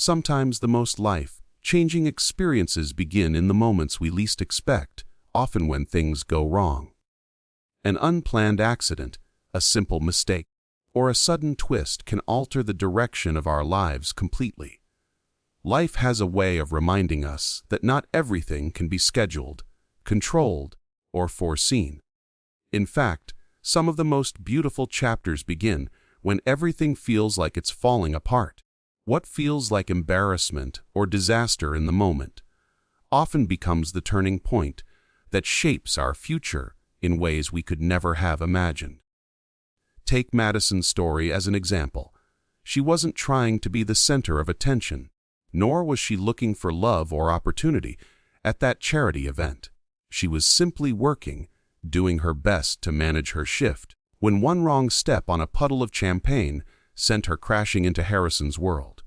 Sometimes the most life-changing experiences begin in the moments we least expect, often when things go wrong. An unplanned accident, a simple mistake, or a sudden twist can alter the direction of our lives completely. Life has a way of reminding us that not everything can be scheduled, controlled, or foreseen. In fact, some of the most beautiful chapters begin when everything feels like it's falling apart. What feels like embarrassment or disaster in the moment often becomes the turning point that shapes our future in ways we could never have imagined. Take Madison's story as an example. She wasn't trying to be the center of attention, nor was she looking for love or opportunity at that charity event. She was simply working, doing her best to manage her shift, when one wrong step on a puddle of champagne sent her crashing into Harrison's world.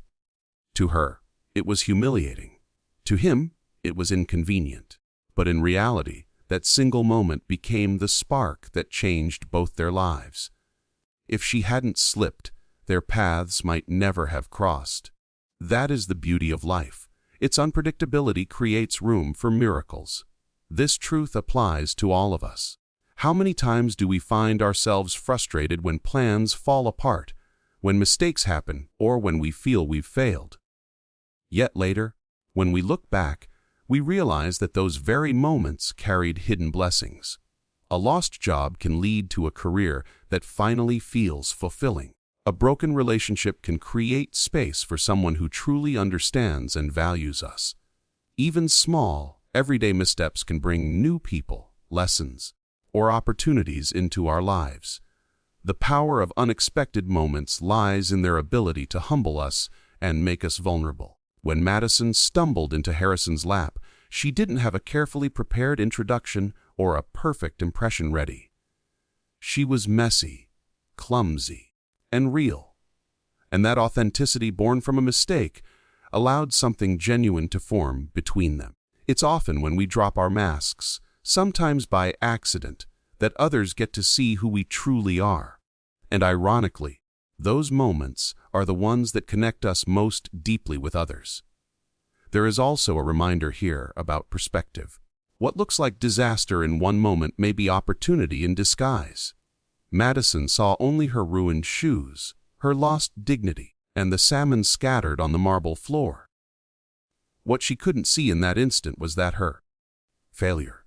To her, it was humiliating. To him, it was inconvenient. But in reality, that single moment became the spark that changed both their lives. If she hadn't slipped, their paths might never have crossed. That is the beauty of life. Its unpredictability creates room for miracles. This truth applies to all of us. How many times do we find ourselves frustrated when plans fall apart, when mistakes happen, or when we feel we've failed? Yet later, when we look back, we realize that those very moments carried hidden blessings. A lost job can lead to a career that finally feels fulfilling. A broken relationship can create space for someone who truly understands and values us. Even small, everyday missteps can bring new people, lessons, or opportunities into our lives. The power of unexpected moments lies in their ability to humble us and make us vulnerable. When Madison stumbled into Harrison's lap, she didn't have a carefully prepared introduction or a perfect impression ready. She was messy, clumsy, and real. And that authenticity born from a mistake allowed something genuine to form between them. It's often when we drop our masks, sometimes by accident, that others get to see who we truly are. And ironically, those moments are the ones that connect us most deeply with others. There is also a reminder here about perspective. What looks like disaster in one moment may be opportunity in disguise. Madison saw only her ruined shoes, her lost dignity, and the salmon scattered on the marble floor. What she couldn't see in that instant was that her failure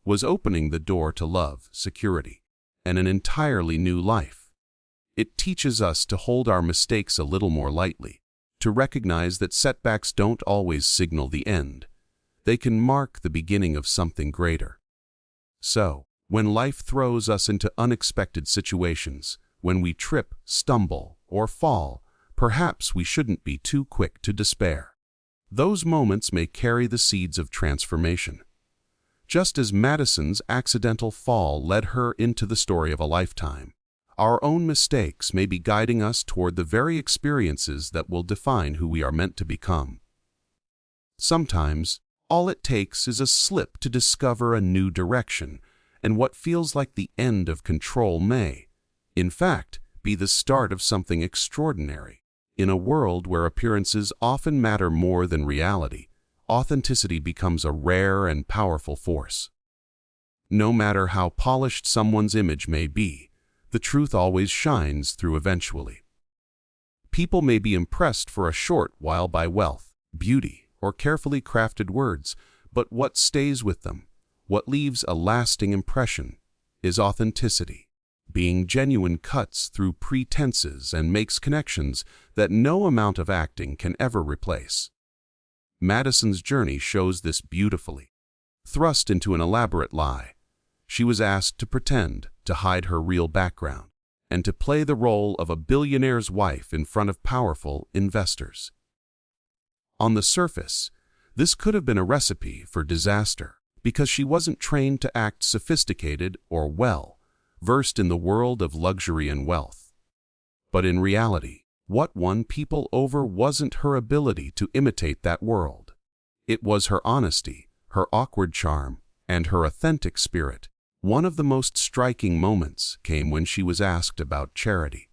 was opening the door to love, security, and an entirely new life. It teaches us to hold our mistakes a little more lightly, to recognize that setbacks don't always signal the end. They can mark the beginning of something greater. So, when life throws us into unexpected situations, when we trip, stumble, or fall, perhaps we shouldn't be too quick to despair. Those moments may carry the seeds of transformation. Just as Madison's accidental fall led her into the story of a lifetime, our own mistakes may be guiding us toward the very experiences that will define who we are meant to become. Sometimes, all it takes is a slip to discover a new direction, and what feels like the end of control may, in fact, be the start of something extraordinary. In a world where appearances often matter more than reality, authenticity becomes a rare and powerful force. No matter how polished someone's image may be, the truth always shines through eventually. People may be impressed for a short while by wealth, beauty, or carefully crafted words, but what stays with them, what leaves a lasting impression, is authenticity. Being genuine cuts through pretenses and makes connections that no amount of acting can ever replace. Madison's journey shows this beautifully. Thrust into an elaborate lie, she was asked to pretend, to hide her real background, and to play the role of a billionaire's wife in front of powerful investors. On the surface, this could have been a recipe for disaster, because she wasn't trained to act sophisticated or well-versed in the world of luxury and wealth. But in reality, what won people over wasn't her ability to imitate that world. It was her honesty, her awkward charm, and her authentic spirit. One of the most striking moments came when she was asked about charity.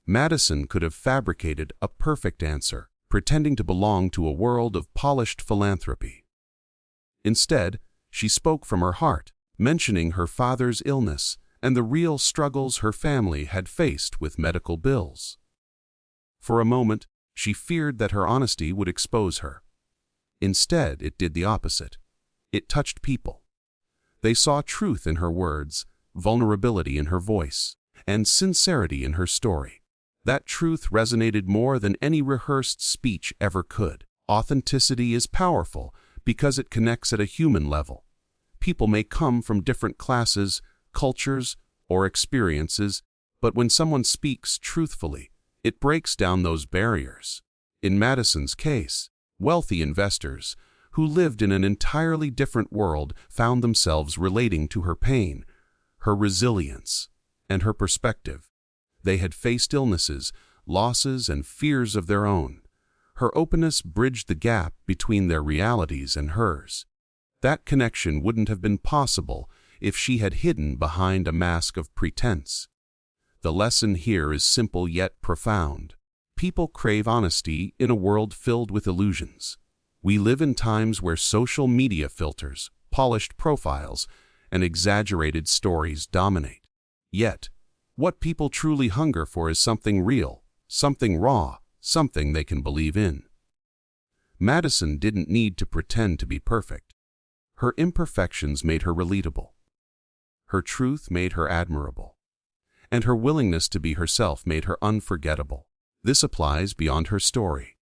Madison could have fabricated a perfect answer, pretending to belong to a world of polished philanthropy. Instead, she spoke from her heart, mentioning her father's illness and the real struggles her family had faced with medical bills. For a moment, she feared that her honesty would expose her. Instead, it did the opposite. It touched people. They saw truth in her words, vulnerability in her voice, and sincerity in her story. That truth resonated more than any rehearsed speech ever could. Authenticity is powerful because it connects at a human level. People may come from different classes, cultures, or experiences, but when someone speaks truthfully, it breaks down those barriers. In Madison's case, wealthy investors who lived in an entirely different world found themselves relating to her pain, her resilience, and her perspective. They had faced illnesses, losses, and fears of their own. Her openness bridged the gap between their realities and hers. That connection wouldn't have been possible if she had hidden behind a mask of pretense. The lesson here is simple yet profound. People crave honesty in a world filled with illusions. We live in times where social media filters, polished profiles, and exaggerated stories dominate. Yet, what people truly hunger for is something real, something raw, something they can believe in. Madison didn't need to pretend to be perfect. Her imperfections made her relatable. Her truth made her admirable. And her willingness to be herself made her unforgettable. This applies beyond her story.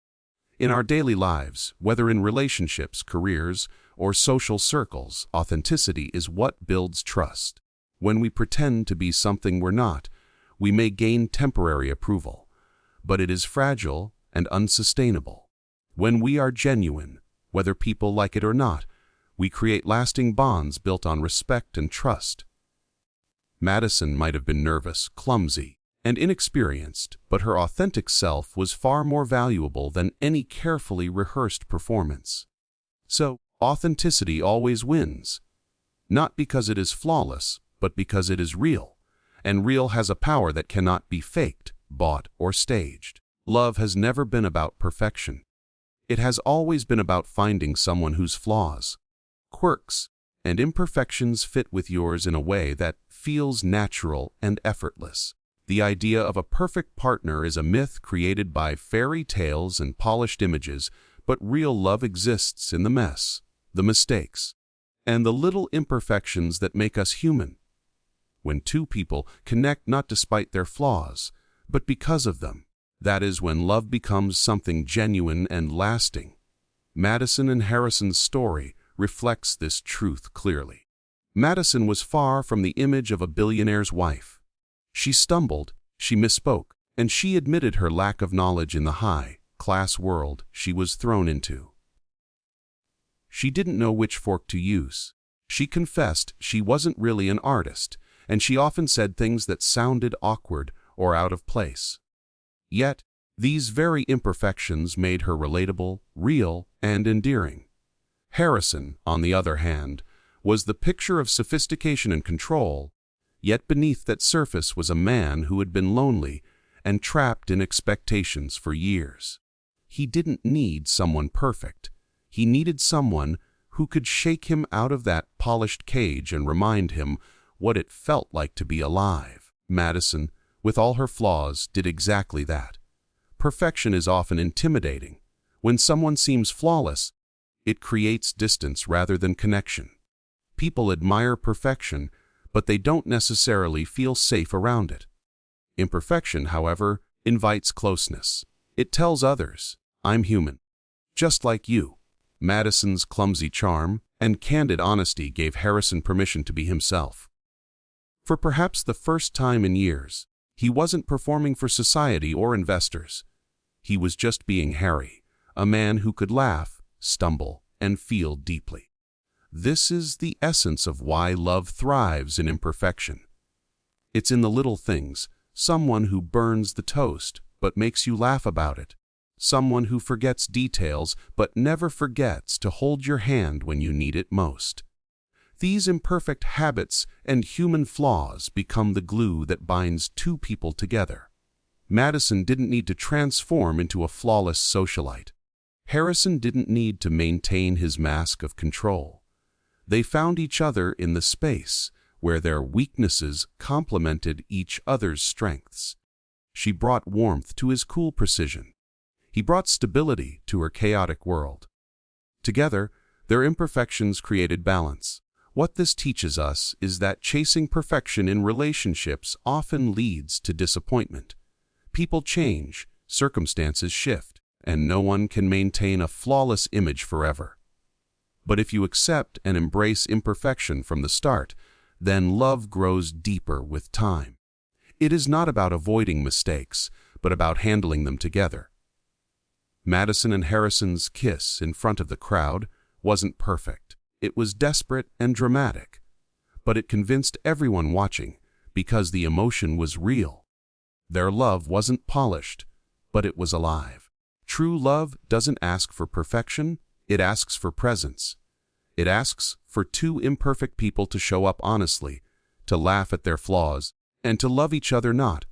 In our daily lives, whether in relationships, careers, or social circles, authenticity is what builds trust. When we pretend to be something we're not, we may gain temporary approval, but it is fragile and unsustainable. When we are genuine, whether people like it or not, we create lasting bonds built on respect and trust. Madison might have been nervous, clumsy, and inexperienced, but her authentic self was far more valuable than any carefully rehearsed performance. So, authenticity always wins. Not because it is flawless, but because it is real. And real has a power that cannot be faked, bought, or staged. Love has never been about perfection. It has always been about finding someone whose flaws, quirks, and imperfections fit with yours in a way that feels natural and effortless. The idea of a perfect partner is a myth created by fairy tales and polished images, but real love exists in the mess, the mistakes, and the little imperfections that make us human. When two people connect not despite their flaws, but because of them, that is when love becomes something genuine and lasting. Madison and Harrison's story reflects this truth clearly. Madison was far from the image of a billionaire's wife. She stumbled, she misspoke, and she admitted her lack of knowledge in the high-class world she was thrown into. She didn't know which fork to use. She confessed she wasn't really an artist, and she often said things that sounded awkward or out of place. Yet, these very imperfections made her relatable, real, and endearing. Harrison, on the other hand, was the picture of sophistication and control, yet beneath that surface was a man who had been lonely and trapped in expectations for years. He didn't need someone perfect. He needed someone who could shake him out of that polished cage and remind him what it felt like to be alive. Madison, with all her flaws, did exactly that. Perfection is often intimidating. When someone seems flawless, it creates distance rather than connection. People admire perfection, but they don't necessarily feel safe around it. Imperfection, however, invites closeness. It tells others, "I'm human, just like you." Madison's clumsy charm and candid honesty gave Harrison permission to be himself. For perhaps the first time in years, he wasn't performing for society or investors. He was just being Harry, a man who could laugh, stumble, and feel deeply. This is the essence of why love thrives in imperfection. It's in the little things, someone who burns the toast but makes you laugh about it, someone who forgets details but never forgets to hold your hand when you need it most. These imperfect habits and human flaws become the glue that binds two people together. Madison didn't need to transform into a flawless socialite. Harrison didn't need to maintain his mask of control. They found each other in the space where their weaknesses complemented each other's strengths. She brought warmth to his cool precision. He brought stability to her chaotic world. Together, their imperfections created balance. What this teaches us is that chasing perfection in relationships often leads to disappointment. People change, circumstances shift, and no one can maintain a flawless image forever. But if you accept and embrace imperfection from the start, then love grows deeper with time. It is not about avoiding mistakes, but about handling them together. Madison and Harrison's kiss in front of the crowd wasn't perfect. It was desperate and dramatic, but it convinced everyone watching because the emotion was real. Their love wasn't polished, but it was alive. True love doesn't ask for perfection, it asks for presence. It asks for two imperfect people to show up honestly, to laugh at their flaws, and to love each other not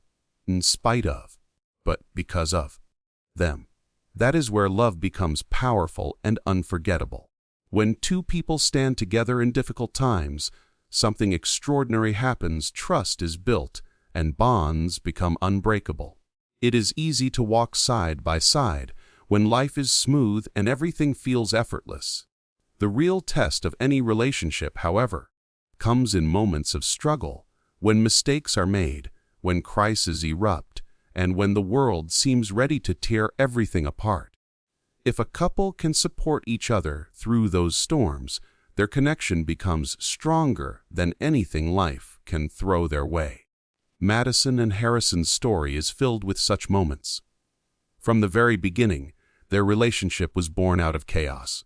in spite of, but because of them. That is where love becomes powerful and unforgettable. When two people stand together in difficult times, something extraordinary happens. Trust is built, and bonds become unbreakable. It is easy to walk side by side when life is smooth and everything feels effortless. The real test of any relationship, however, comes in moments of struggle, when mistakes are made, when crises erupt, and when the world seems ready to tear everything apart. If a couple can support each other through those storms, their connection becomes stronger than anything life can throw their way. Madison and Harrison's story is filled with such moments. From the very beginning, their relationship was born out of chaos.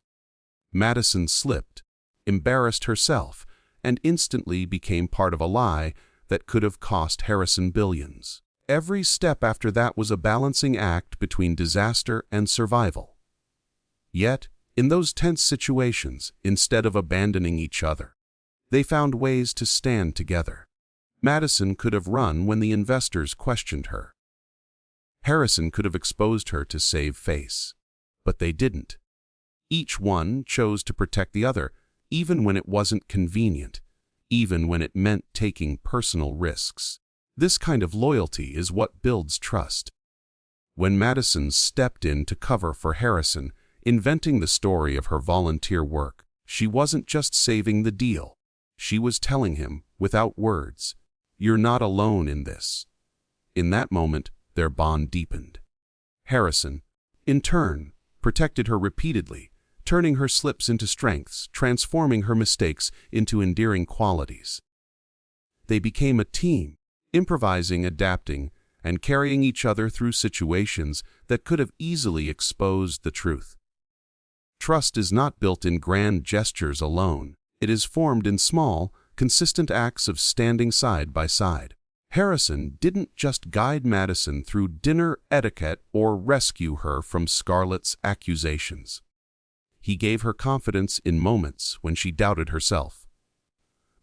Madison slipped, embarrassed herself, and instantly became part of a lie that could have cost Harrison billions. Every step after that was a balancing act between disaster and survival. Yet, in those tense situations, instead of abandoning each other, they found ways to stand together. Madison could have run when the investors questioned her. Harrison could have exposed her to save face, but they didn't. Each one chose to protect the other, even when it wasn't convenient, even when it meant taking personal risks. This kind of loyalty is what builds trust. When Madison stepped in to cover for Harrison, inventing the story of her volunteer work, she wasn't just saving the deal. She was telling him, without words, "You're not alone in this." In that moment, their bond deepened. Harrison, in turn, protected her repeatedly, turning her slips into strengths, transforming her mistakes into endearing qualities. They became a team, improvising, adapting, and carrying each other through situations that could have easily exposed the truth. Trust is not built in grand gestures alone. It is formed in small, consistent acts of standing side by side. Harrison didn't just guide Madison through dinner etiquette or rescue her from Scarlett's accusations. He gave her confidence in moments when she doubted herself.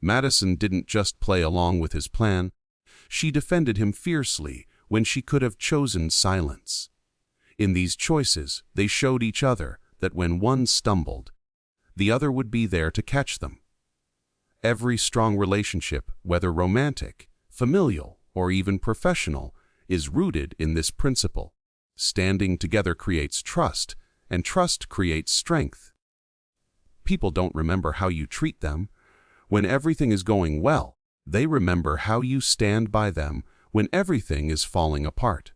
Madison didn't just play along with his plan. She defended him fiercely when she could have chosen silence. In these choices, they showed each other that when one stumbled, the other would be there to catch them. Every strong relationship, whether romantic, familial, or even professional, is rooted in this principle. Standing together creates trust, and trust creates strength. People don't remember how you treat them when everything is going well. They remember how you stand by them when everything is falling apart.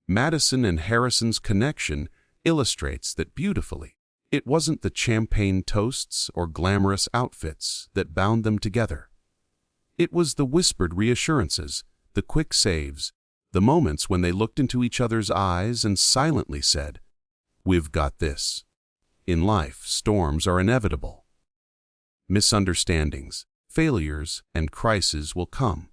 Madison and Harrison's connection illustrates that beautifully. It wasn't the champagne toasts or glamorous outfits that bound them together. It was the whispered reassurances, the quick saves, the moments when they looked into each other's eyes and silently said, "We've got this." In life, storms are inevitable. Misunderstandings, failures, and crises will come.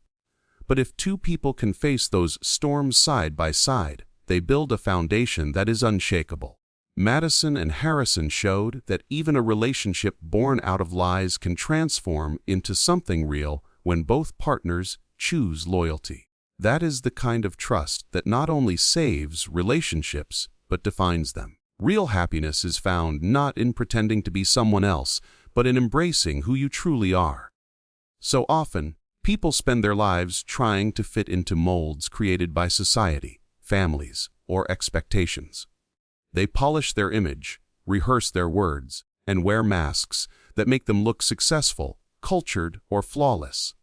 But if two people can face those storms side by side, they build a foundation that is unshakable. Madison and Harrison showed that even a relationship born out of lies can transform into something real when both partners choose loyalty. That is the kind of trust that not only saves relationships, but defines them. Real happiness is found not in pretending to be someone else, but in embracing who you truly are. So often, people spend their lives trying to fit into molds created by society, families, or expectations. They polish their image, rehearse their words, and wear masks that make them look successful, cultured, or flawless.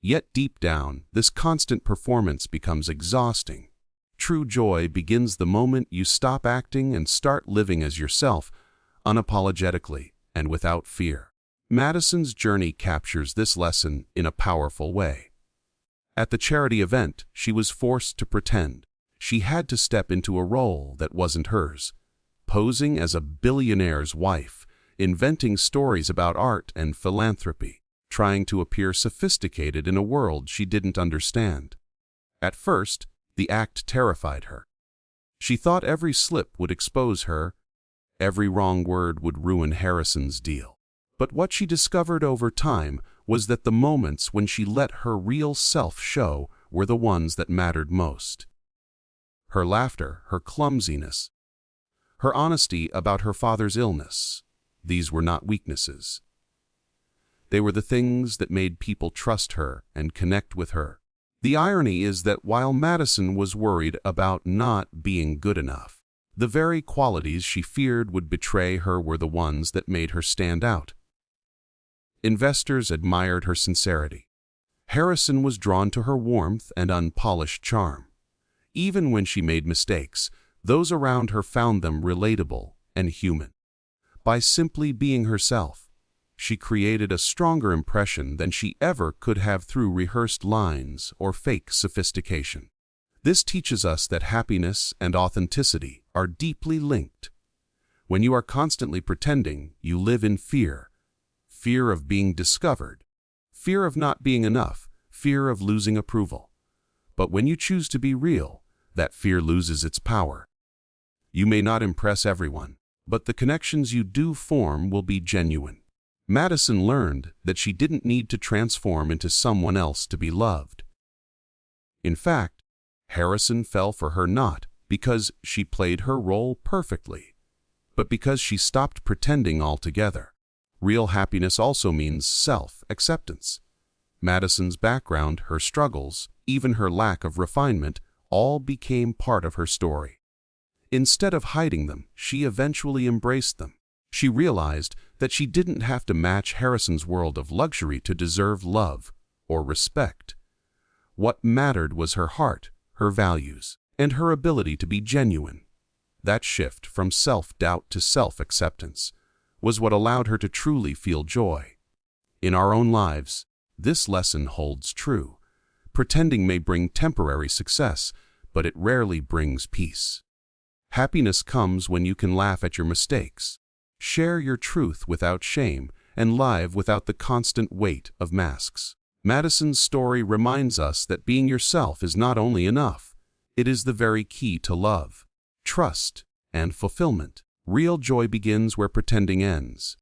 Yet deep down, this constant performance becomes exhausting. True joy begins the moment you stop acting and start living as yourself, unapologetically and without fear. Madison's journey captures this lesson in a powerful way. At the charity event, she was forced to pretend. She had to step into a role that wasn't hers, posing as a billionaire's wife, inventing stories about art and philanthropy, trying to appear sophisticated in a world she didn't understand. At first, the act terrified her. She thought every slip would expose her, every wrong word would ruin Harrison's deal. But what she discovered over time was that the moments when she let her real self show were the ones that mattered most. Her laughter, her clumsiness, her honesty about her father's illness, these were not weaknesses. They were the things that made people trust her and connect with her. The irony is that while Madison was worried about not being good enough, the very qualities she feared would betray her were the ones that made her stand out. Investors admired her sincerity. Harrison was drawn to her warmth and unpolished charm. Even when she made mistakes, those around her found them relatable and human. By simply being herself, she created a stronger impression than she ever could have through rehearsed lines or fake sophistication. This teaches us that happiness and authenticity are deeply linked. When you are constantly pretending, you live in fear. Fear of being discovered, fear of not being enough, fear of losing approval. But when you choose to be real, that fear loses its power. You may not impress everyone, but the connections you do form will be genuine. Madison learned that she didn't need to transform into someone else to be loved. In fact, Harrison fell for her not because she played her role perfectly, but because she stopped pretending altogether. Real happiness also means self-acceptance. Madison's background, her struggles, even her lack of refinement, all became part of her story. Instead of hiding them, she eventually embraced them. She realized that she didn't have to match Harrison's world of luxury to deserve love or respect. What mattered was her heart, her values, and her ability to be genuine. That shift from self-doubt to self-acceptance was what allowed her to truly feel joy. In our own lives, this lesson holds true. Pretending may bring temporary success, but it rarely brings peace. Happiness comes when you can laugh at your mistakes, share your truth without shame, and live without the constant weight of masks. Madison's story reminds us that being yourself is not only enough, it is the very key to love, trust, and fulfillment. Real joy begins where pretending ends.